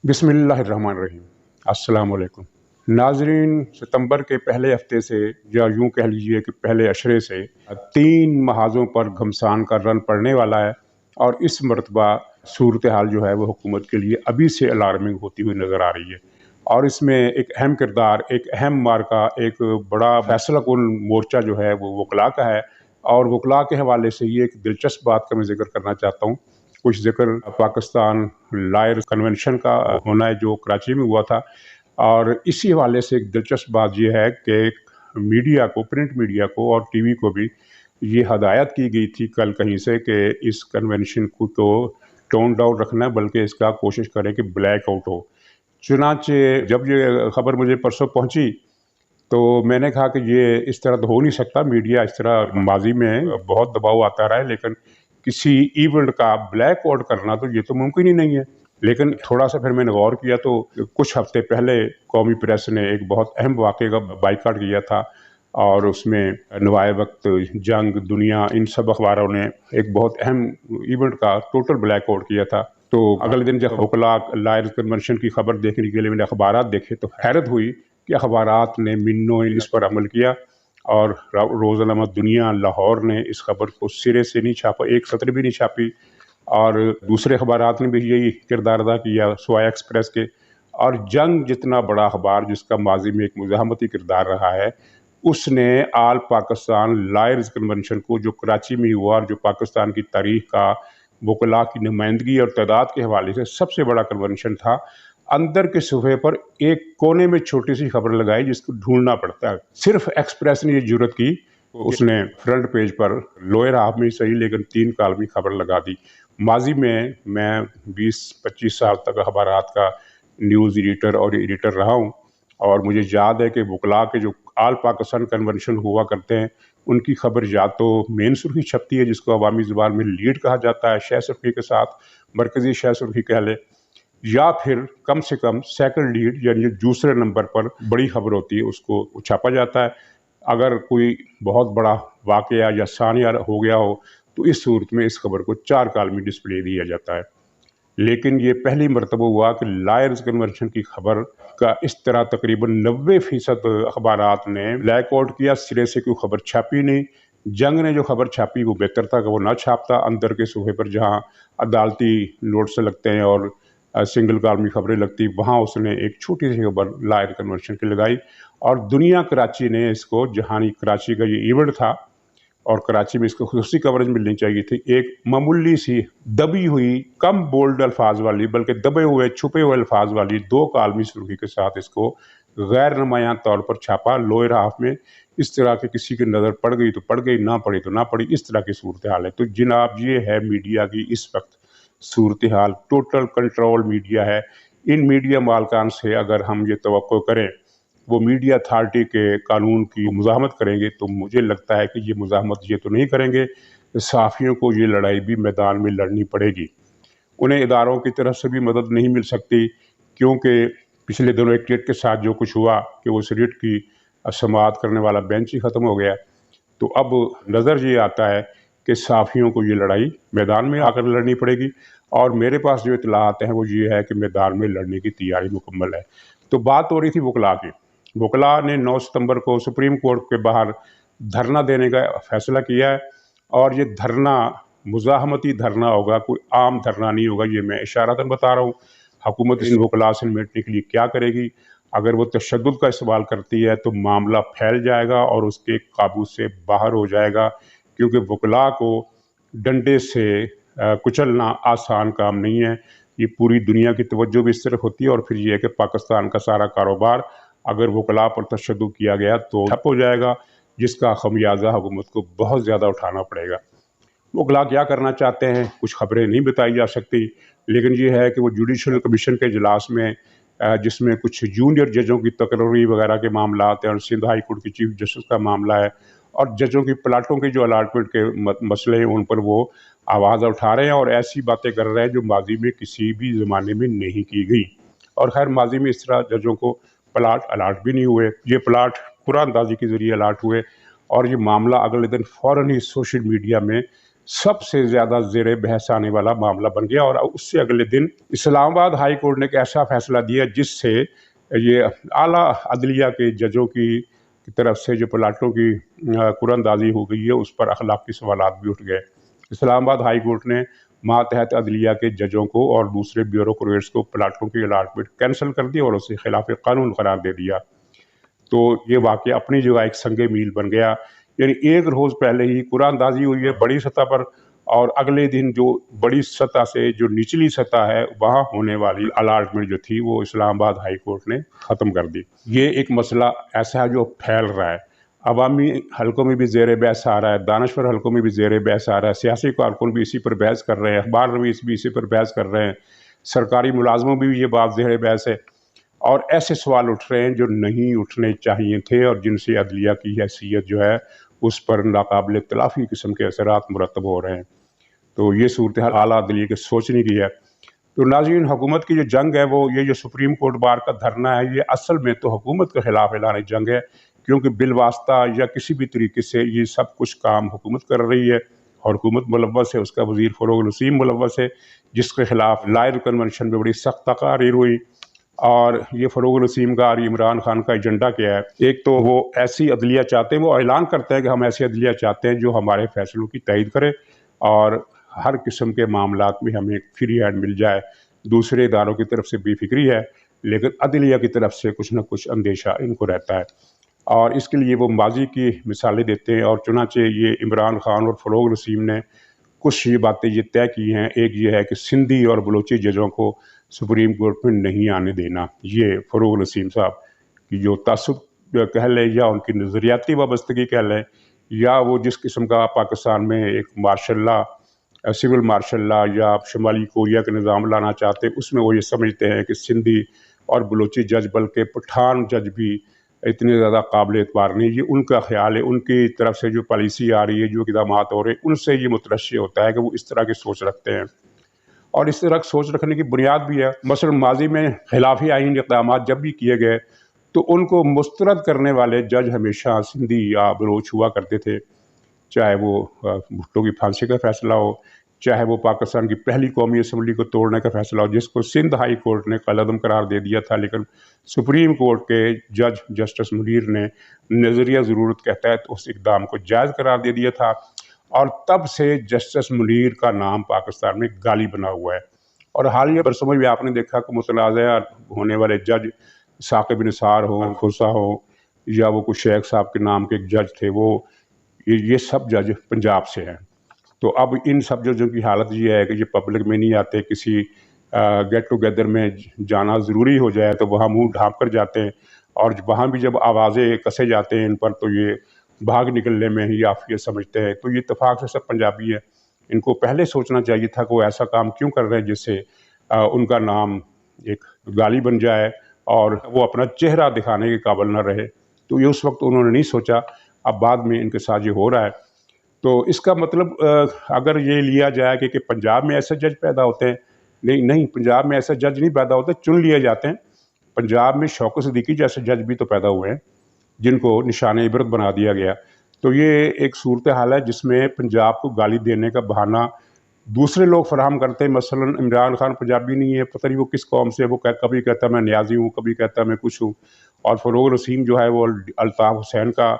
बिस्मिल्लाहिर्रहमानिर्रहीम। अस्सलाम वालेकुम। नाज़रीन, सितंबर के पहले हफ्ते से या यूँ कह लीजिए कि पहले अशरे से 3 महाज़ों पर घमसान का रन पड़ने वाला है और इस मरतबा सूरत हाल जो है वो हुकूमत के लिए अभी से अलार्मिंग होती हुई नज़र आ रही है। और इसमें एक अहम किरदार, एक अहम मार्का, एक बड़ा फैसला कुन मोर्चा जो है वो वकला का है। और वकला के हवाले से ये एक दिलचस्प बात का मैं ज़िक्र करना चाहता हूँ। कुछ ज़िक्र पाकिस्तान लायर्स कन्वेंशन का होना है जो कराची में हुआ था। और इसी हवाले से एक दिलचस्प बात यह है कि मीडिया को, प्रिंट मीडिया को और टीवी को भी ये हदायत की गई थी कल कहीं से कि इस कन्वेंशन को तो टोन डाउन रखना है, बल्कि इसका कोशिश करें कि ब्लैक आउट हो। चुनांचे जब ये खबर मुझे परसों पहुंची तो मैंने कहा कि ये इस तरह तो हो नहीं सकता, मीडिया इस तरह माजी में बहुत दबाव आता रहा है, लेकिन किसी इवेंट का ब्लैक आउट करना तो ये तो मुमकिन ही नहीं है। लेकिन थोड़ा सा फिर मैंने गौर किया तो कुछ हफ्ते पहले कौमी प्रेस ने एक बहुत अहम वाक़े का बाइकाट किया था और उसमें नवाए वक्त, जंग, दुनिया, इन सब अखबारों ने एक बहुत अहम इवेंट का टोटल ब्लैक आउट किया था। तो अगले दिन जब वकला लायर्स कन्वेंशन की खबर देखने के लिए मैंने अखबारात देखे तो हैरत हुई कि अखबारात ने मिन्नो इस पर अमल किया और रोज़नामा दुनिया लाहौर ने इस खबर को सिरे से नहीं छापा, एक सत्र भी नहीं छापी। और दूसरे अखबारात ने भी यही किरदार अदा किया, स्वाया एक्सप्रेस के। और जंग जितना बड़ा अखबार जिसका माजी में एक मुज़ाहमती किरदार रहा है, उसने आल पाकिस्तान लायर्स कन्वेंशन को, जो कराची में हुआ और जो पाकिस्तान की तारीख का वकला की नुमाइंदगी और तादाद के हवाले से सबसे बड़ा कन्वेंशन था, अंदर के सूफे पर एक कोने में छोटी सी खबर लगाई जिसको ढूंढना पड़ता है। सिर्फ एक्सप्रेस ने ये जुर्रत की, उसने फ्रंट पेज पर लोअर हाफ में सही लेकिन 3 कालमी खबर लगा दी। माजी में मैं 20-25 साल तक अखबारात का न्यूज़ एडिटर और एडिटर रहा हूँ और मुझे याद है कि वकला के जो आल पाकिस्तान कन्वेंशन हुआ करते हैं उनकी खबर या तो मेन सुर्खी छपती है जिसको अवामी ज़ुबान में लीड कहा जाता है, शह सुर्खी के साथ मरकज़ी शह सुर्खी कह ले, या फिर कम से कम सेकंड लीड यानी दूसरे नंबर पर बड़ी खबर होती है उसको छापा जाता है। अगर कोई बहुत बड़ा वाक़या या सानिया हो गया हो तो इस सूरत में इस खबर को 4 कालमी डिस्प्ले दिया जाता है। लेकिन ये पहली मरतबा हुआ कि लायर्स कन्वेंशन की खबर का इस तरह तकरीबन 90% अखबारात ने ब्लैक आउट किया, सिरे से कोई खबर छापी नहीं। जंग ने जो खबर छापी वो बेहतर था कि वो ना छापता, अंदर के सूफे पर जहाँ अदालती नोट्स लगते हैं और सिंगल कालमी खबरें लगती, वहाँ उसने एक छोटी सी खबर लायर कन्वेंशन की लगाई। और दुनिया कराची ने इसको, जहानी कराची का ये इवेंट था और कराची में इसको खुसूसी कवरेज मिलनी चाहिए थी, एक मामूली सी दबी हुई, कम बोल्ड अल्फाज वाली, बल्कि दबे हुए छुपे हुए अल्फाज वाली 2 कालमी सुर्खी के साथ इसको गैर नुमायां तौर पर छापा लोअर हाफ में। इस तरह के किसी की नज़र पड़ गई तो पड़ गई, ना पड़ी तो ना पड़ी, इस तरह की सूरत हाल है। तो जनाब ये है मीडिया की इस वक्त सूरत हाल, टोटल कंट्रोल मीडिया है। इन मीडिया मालकान से अगर हम ये तवक्को करें वो मीडिया अथॉरिटी के कानून की मुज़ाहमत करेंगे तो मुझे लगता है कि ये मुज़ाहमत ये तो नहीं करेंगे, सहाफ़ियों को ये लड़ाई भी मैदान में लड़नी पड़ेगी। उन्हें इदारों की तरफ से भी मदद नहीं मिल सकती, क्योंकि पिछले दिनों एक रिट के साथ जो कुछ हुआ कि उस रिट की समाअत करने वाला बेंच ही ख़त्म हो गया। तो अब नज़र ये आता है कि सहाफ़ियों को ये लड़ाई मैदान में आकर लड़नी पड़ेगी। और मेरे पास जो इत्तलात हैं वो ये है कि मैदान में लड़ने की तैयारी मुकम्मल है। तो बात हो रही थी वकला की। वकला ने 9 सितंबर को सुप्रीम कोर्ट के बाहर धरना देने का फैसला किया है और ये धरना मुज़ाहमती धरना होगा, कोई आम धरना नहीं होगा। ये मैं इशारतन बता रहा हूँ। हुकूमत इन वकला से निपटने के लिए क्या करेगी? अगर वो तशद्दुद का इस्तेमाल करती है तो मामला फैल जाएगा और उसके काबू से बाहर हो जाएगा, क्योंकि वकला को डंडे से कुचलना आसान काम नहीं है। ये पूरी दुनिया की तवज्जो भी इस तरफ होती है और फिर ये है कि पाकिस्तान का सारा कारोबार अगर वकला पर तशद्दुद किया गया तो ठप हो जाएगा, जिसका खमियाजा हुकूमत को बहुत ज़्यादा उठाना पड़ेगा। वकला क्या करना चाहते हैं कुछ खबरें नहीं बताई जा सकती, लेकिन ये है कि वो जुडिशल कमीशन के इजलास में जिसमें कुछ जूनियर जजों की तकर्री वगैरह के मामला आते हैं और सिंध हाई कोर्ट की चीफ जस्टिस का मामला है और जजों की प्लाटों के जो अलाटमेंट के मसले हैं उन पर वो आवाज़ उठा रहे हैं और ऐसी बातें कर रहे हैं जो माजी में किसी भी ज़माने में नहीं की गई। और खैर माजी में इस तरह जजों को प्लाट अलाट भी नहीं हुए, ये प्लाट कुरान अंदाजी के ज़रिए अलाट हुए और ये मामला अगले दिन फ़ौरन ही सोशल मीडिया में सबसे ज़्यादा ज़ेर बहस आने वाला मामला बन गया। और उससे अगले दिन इस्लामाबाद हाई कोर्ट ने एक ऐसा फैसला दिया जिससे ये आला अदलिया के जजों की तरफ से जो प्लाटों की कुरानंदाजी हो गई है, उस पर अखलाकी सवालात भी उठ गए। इस्लामाबाद हाई कोर्ट ने मातहत अदलिया के जजों को और दूसरे ब्यूरोक्रेट्स को प्लाटों की अलाटमेंट कैंसिल कर दी और उसे खिलाफ कानून करार दे दिया। तो ये वाक़या अपनी जगह एक संगे मील बन गया। यानी एक रोज़ पहले ही कुरानंदाजी हुई है बड़ी सतह पर, और अगले दिन जो बड़ी सतह से जो निचली सतह है वहाँ होने वाली अलाटमेंट जो थी वो इस्लामाबाद हाई कोर्ट ने ख़त्म कर दी। ये एक मसला ऐसा है जो फैल रहा है, अवामी हलकों में भी ज़ेर बहस आ रहा है, दानश्वर हलकों में भी ज़ेर बहस आ रहा है, सियासी कारकुन भी इसी पर बहस कर रहे हैं, अखबार नवीस भी इसी पर बहस कर रहे हैं, सरकारी मुलाजमों में भी ये बात ज़ेर बहस है। और ऐसे सवाल उठ रहे हैं जो नहीं उठने चाहिए थे और जिनसे अदलिया की हैसियत जो है उस पर नाकाबिल तलाफ़ी किस्म के असरात मुरतब हो रहे हैं। तो ये सूरत हाल आला अदलिया के सोचने की है। तो नाज़रीन, हुकूमत की जो जंग है वो ये जो सुप्रीम कोर्ट बार का धरना है, ये असल में तो हुकूमत के ख़िलाफ़ ऐलान जंग है, क्योंकि बिलवास्ता या किसी भी तरीके से ये सब कुछ काम हुकूमत कर रही है और हुकूमत मुलव्वस है, उसका वज़ीर फ़रोग़ नसीम मुलव्वस है, जिसके ख़िलाफ़ लायर कन्वेंशन में बड़ी सख्त तकारीर हुई। और ये फ़रोग़ नसीम का और इमरान खान का एजेंडा क्या है? एक तो वो ऐसी अदलिया चाहते हैं, वो ऐलान करते हैं कि हम ऐसी अदलिया चाहते हैं जो हमारे फ़ैसलों की तइद करे और हर किस्म के मामलात में हमें फ्री हैंड मिल जाए। दूसरे इदारों की तरफ से बेफिक्री है, लेकिन अदलिया की तरफ से कुछ न कुछ अंदेशा इनको रहता है और इसके लिए वो माजी की मिसालें देते हैं। और चुनांचे ये इमरान खान और फ़रोग़ नसीम ने कुछ ये बातें ये तय की हैं। एक ये है कि सिंधी और बलोची जजों को सुप्रीम कोर्ट में नहीं आने देना। ये फ़रोग़ नसीम साहब की जो तासुब कह लें या उनकी नज़रियाती वाबस्तगी कह लें, या वो जिस किस्म का पाकिस्तान में एक martial law, civil martial law या शुमाली कोरिया का निज़ाम लाना चाहते हैं, उसमें वो ये समझते हैं कि सिंधी और बलोची जज, बल्कि पठान जज भी इतने ज़्यादा काबिल एतबार नहीं। ये उनका ख़्याल है, उनकी तरफ से जो पॉलिसी आ रही है, जो इक़दामात हो रहे हैं, उनसे ये मुतरश्शि होता है कि वो इस तरह की सोच रखते हैं। और इस तरह की सोच रखने की बुनियाद भी है। मसलन माजी में खिलाफी आइन इक़दामात जब भी किए गए तो उनको मुस्तरद करने वाले जज हमेशा सिंधी या बलोच हुआ करते थे, चाहे वो भुट्टो की फांसी का फ़ैसला हो, चाहे वो पाकिस्तान की पहली कौमी असम्बली को तोड़ने का फ़ैसला हो, जिसको सिंध हाई कोर्ट ने कलअदम करार दे दिया था, लेकिन सुप्रीम कोर्ट के जज जस्टिस मुनीर ने नज़रिया ज़रूरत के तहत उस इक़दाम को जायज़ करार दे दिया था। और तब से जस्टिस मुनीर का नाम पाकिस्तान में गाली बना हुआ है। और हालिया बरसों में आपने देखा कि मुतनाज़ा होने वाले जज साकिब निसार हो, खुसा हो, या वो कुछ शेख साहब के नाम के एक जज थे, वो ये सब जज पंजाब से हैं। तो अब इन सब जजों की हालत ये है कि ये पब्लिक में नहीं आते, किसी गेट टुगेदर में जाना ज़रूरी हो जाए तो वहाँ मुँह ढाँप कर जाते हैं, और वहाँ भी जब आवाज़ें कसे जाते हैं इन पर तो ये भाग निकलने में ही आफियत समझते हैं। तो ये इत्तेफाक से सब पंजाबी है। इनको पहले सोचना चाहिए था कि वो ऐसा काम क्यों कर रहे हैं जिससे उनका नाम एक गाली बन जाए और वो अपना चेहरा दिखाने के काबिल न रहे। तो ये उस वक्त उन्होंने नहीं सोचा, अब बाद में इनके साथ ये हो रहा है। तो इसका मतलब अगर ये लिया जाए कि पंजाब में ऐसे जज पैदा होते हैं, नहीं, पंजाब में ऐसे जज नहीं पैदा होते, चुन लिए जाते हैं। पंजाब में शौकत सिद्दीकी जैसे जज भी तो पैदा हुए हैं जिनको निशाने इबरत बना दिया गया। तो ये एक सूरत हाल है जिसमें पंजाब को गाली देने का बहाना दूसरे लोग फराहम करते हैं। मसलन इमरान खान पंजाबी नहीं है, पता नहीं वो किस कौम से, वो कभी कहता मैं न्याजी हूँ, कभी कहता मैं कुछ हूँ। और फ़रोग़ नसीम जो है वो अल्ताफ़ हुसैन का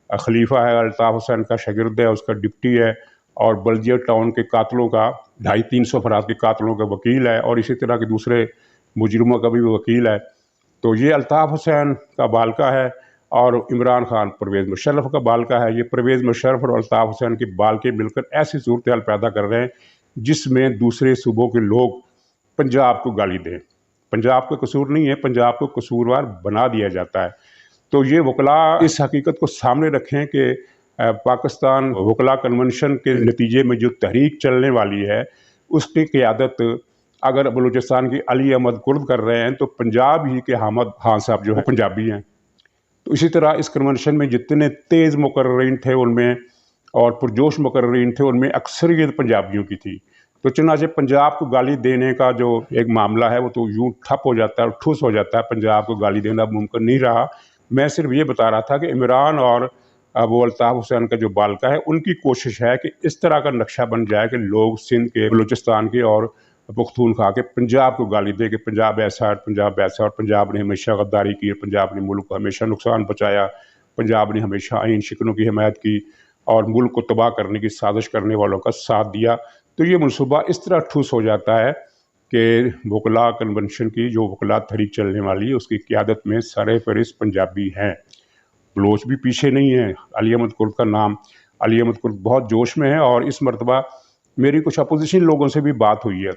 खलीफा है, अल्ताफ़ हुसैन का शागिर्द है, उसका डिप्टी है, और बल्जिया टाउन के कातलों का 250-300 अफराद के कातलों का वकील है, और इसी तरह के दूसरे मुजरिमों का भी वकील है। तो ये अल्ताफ़ हुसैन का बालका है और इमरान खान परवेज़ मुशर्रफ का बालका है। ये परवेज़ मुशर्रफ और अल्ताफ़ हुसैन के बालके मिलकर ऐसी सूरत हाल पैदा कर रहे हैं जिसमें दूसरे सूबों के लोग पंजाब को गाली दें। पंजाब का कसूर नहीं है, पंजाब को कसूरवार बना दिया जाता है। तो ये वकला इस हकीकत को सामने रखें कि पाकिस्तान वकला कन्वेंशन के नतीजे में जो तहरीक चलने वाली है उसकी क़यादत अगर बलूचिस्तान की अली अहमद कुर्द कर रहे हैं तो पंजाब ही के हामिद खान साहब जो है पंजाबी हैं। तो इसी तरह इस कन्वेंशन में जितने तेज़ मुकर्रीन थे उनमें और पुरजोश मुकर्रीन थे उनमें अक्सरियत पंजाबियों की थी। तो चुनांचे पंजाब को गाली देने का जो एक मामला है वो तो यूँ ठप हो जाता है और ठुस हो जाता है। पंजाब को गाली देना मुमकिन नहीं रहा। मैं सिर्फ ये बता रहा था कि इमरान और वो अल्ताफ़ हुसैन का जो बालका है, उनकी कोशिश है कि इस तरह का नक्शा बन जाए कि लोग सिंध के, बलूचिस्तान के और पख्तूनख्वा के पंजाब को गाली दे कि पंजाब ऐसा है, पंजाब वैसा, और पंजाब ने हमेशा गद्दारी की, पंजाब ने मुल्क को हमेशा नुकसान पहुँचाया, पंजाब ने हमेशा आइन शिकनों की हिमायत की और मुल्क को तबाह करने की साजिश करने वालों का साथ दिया। तो ये मनसूबा इस तरह ठुस हो जाता है कि वकला कन्वेंशन की जो वकला तहरीक चलने वाली है, उसकी क़यादत में सरफ़हरिस्त पंजाबी हैं। बलोच भी पीछे नहीं है। अली अहमद कुर्द का नाम, अली अहमद कुर्द बहुत जोश में है। और इस मरतबा मेरी कुछ अपोजिशन लोगों से भी बात हुई है।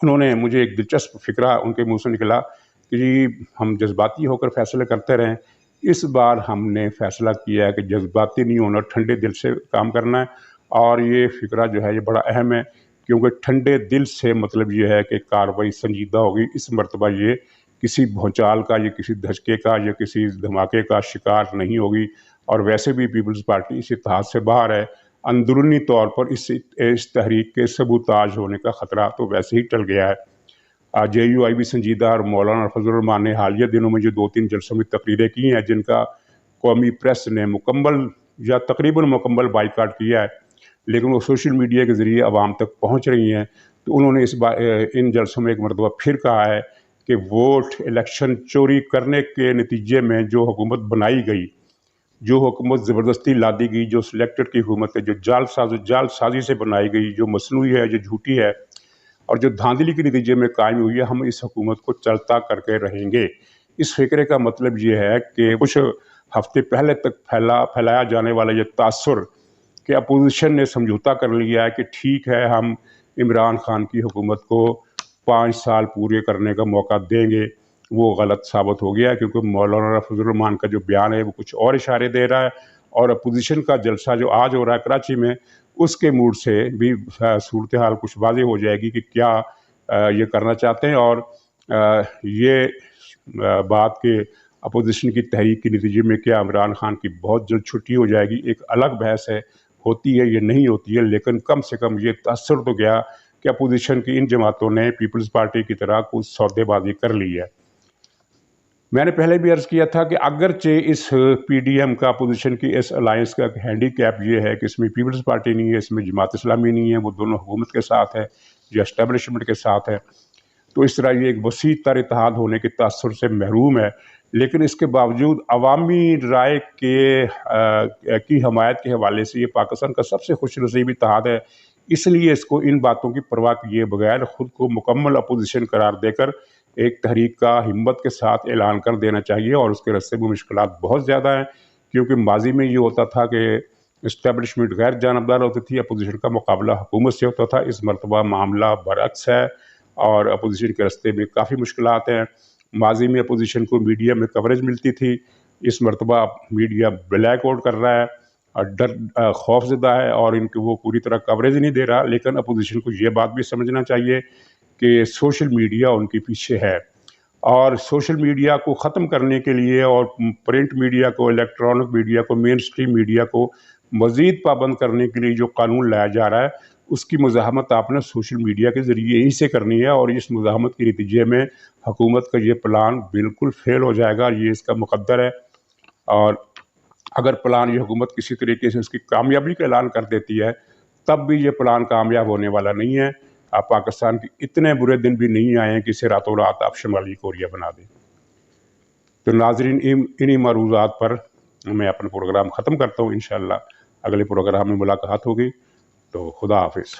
उन्होंने मुझे एक दिलचस्प फ़िक्रा उनके मुँह से निकला कि जी हम जज्बाती होकर फ़ैसले करते रहें। इस बार हमने फ़ैसला किया है कि जज्बाती नहीं होना, ठंडे दिल से काम करना है। और ये फ़िक्रा जो है ये बड़ा अहम है, क्योंकि ठंडे दिल से मतलब ये है कि कार्रवाई संजीदा होगी। इस मरतबा ये किसी भूचाल का, ये किसी धचके का, या किसी धमाके का शिकार नहीं होगी। और वैसे भी पीपल्स पार्टी इस इत्तेहाद से बाहर है। अंदरूनी तौर पर इस तहरीक के सबूताज होने का ख़तरा तो वैसे ही टल गया है। JUI भी संजीदा, और मौलाना फजल रहमान ने हालिया दिनों में जो 2-3 जलसों में तकरीरें की हैं, जिनका कौमी प्रेस ने मुकम्मल या तकरीबन मुकम्मल बाइकाट किया है, लेकिन वो सोशल मीडिया के ज़रिए आवाम तक पहुँच रही हैं। तो उन्होंने इन जलसों में एक मरतबा फिर कहा है कि वोट इलेक्शन चोरी करने के नतीजे में जो हुकूमत बनाई गई, जो हुकूमत ज़बरदस्ती लादी गई, जो सिलेक्टेड की हुकूमत है, जो जालसाजी से बनाई गई, जो मसनूई है, जो झूठी है और जो धांधली के नतीजे में कायम हुई है, हम इस हुकूमत को चलता करके रहेंगे। इस फ़िक्रे का मतलब ये है कि कुछ हफ्ते पहले तक फैलाया जाने वाला ये तासुर कि अपोजिशन ने समझौता कर लिया है कि ठीक है हम इमरान खान की हुकूमत को 5 साल पूरे करने का मौका देंगे, वो गलत साबित हो गया। क्योंकि मौलाना फजल रहमान का जो बयान है वो कुछ और इशारे दे रहा है, और अपोजिशन का जलसा जो आज हो रहा है कराची में, उसके मूड से भी सूरत हाल कुछ वाज़ेह हो जाएगी कि क्या ये करना चाहते हैं। और ये बात के अपोजिशन की तहरीक के नतीजे में क्या इमरान खान की बहुत जल्द छुट्टी हो जाएगी, एक अलग बहस है, होती है ये नहीं होती है। लेकिन कम से कम ये तासुर तो गया कि अपोजिशन की इन जमातों ने पीपल्स पार्टी की तरह कुछ सौदेबाजी कर ली है। मैंने पहले भी अर्ज़ किया था कि अगरचे इस PDM का, अपोजिशन की इस अलायंस का हैंडीकैप ये है कि इसमें पीपल्स पार्टी नहीं है, इसमें जमात इस्लामी नहीं है, वो दोनों हुकूमत के साथ है, जो एस्टेब्लिशमेंट के साथ है। तो इस तरह ये एक वसी तर इत्तेहाद होने के तासुर से महरूम है। लेकिन इसके बावजूद अवामी राय की हमायत के हवाले से ये पाकिस्तान का सबसे खुशनसीब इत्तेहाद है। इसलिए इसको इन बातों की परवाह किए बगैर ख़ुद को मुकम्मल अपोजिशन करार देकर एक तहरीक का हिम्मत के साथ ऐलान कर देना चाहिए। और उसके रास्ते में मुश्किलात बहुत ज़्यादा हैं, क्योंकि माजी में ये होता था कि इस्टेब्लिशमेंट गैर जानबदार होती थी, अपोजिशन का मुकाबला हुकूमत से होता था। इस मरतबा मामला बरअक्स है और अपोजिशन के रास्ते में काफ़ी मुश्किलात हैं। माजी में अपोजिशन को मीडिया में कवरेज मिलती थी, इस मरतबा मीडिया ब्लैक आउट कर रहा है और खौफज़दा है और इनकी वो पूरी तरह कवरेज नहीं दे रहा। लेकिन अपोजिशन को ये बात भी समझना चाहिए कि सोशल मीडिया उनके पीछे है, और सोशल मीडिया को ख़त्म करने के लिए और प्रिंट मीडिया को, इलेक्ट्रॉनिक मीडिया को, मेन स्ट्रीम मीडिया को मज़ीद पाबंद करने के लिए जो कानून लाया जा रहा है, उसकी मुज़ाहमत आपने सोशल मीडिया के ज़रिए ही से करनी है। और इस मुज़ाहमत के नतीजे में हुकूमत का ये प्लान बिल्कुल फेल हो जाएगा, ये इसका मुक़द्दर है। और अगर प्लान ये हुकूमत किसी तरीके से उसकी कामयाबी का ऐलान कर देती है, तब भी ये प्लान कामयाब होने वाला नहीं है। पाकिस्तान के इतने बुरे दिन भी नहीं आए हैं कि इसे रातों रात आप शुमाली कोरिया बना दें। तो नाज़रीन, इन्हीं मरूज़ात पर मैं अपना प्रोग्राम ख़त्म करता हूँ। इंशाअल्लाह अगले प्रोग्राम में मुलाकात होगी। तो खुदा हाफिज़।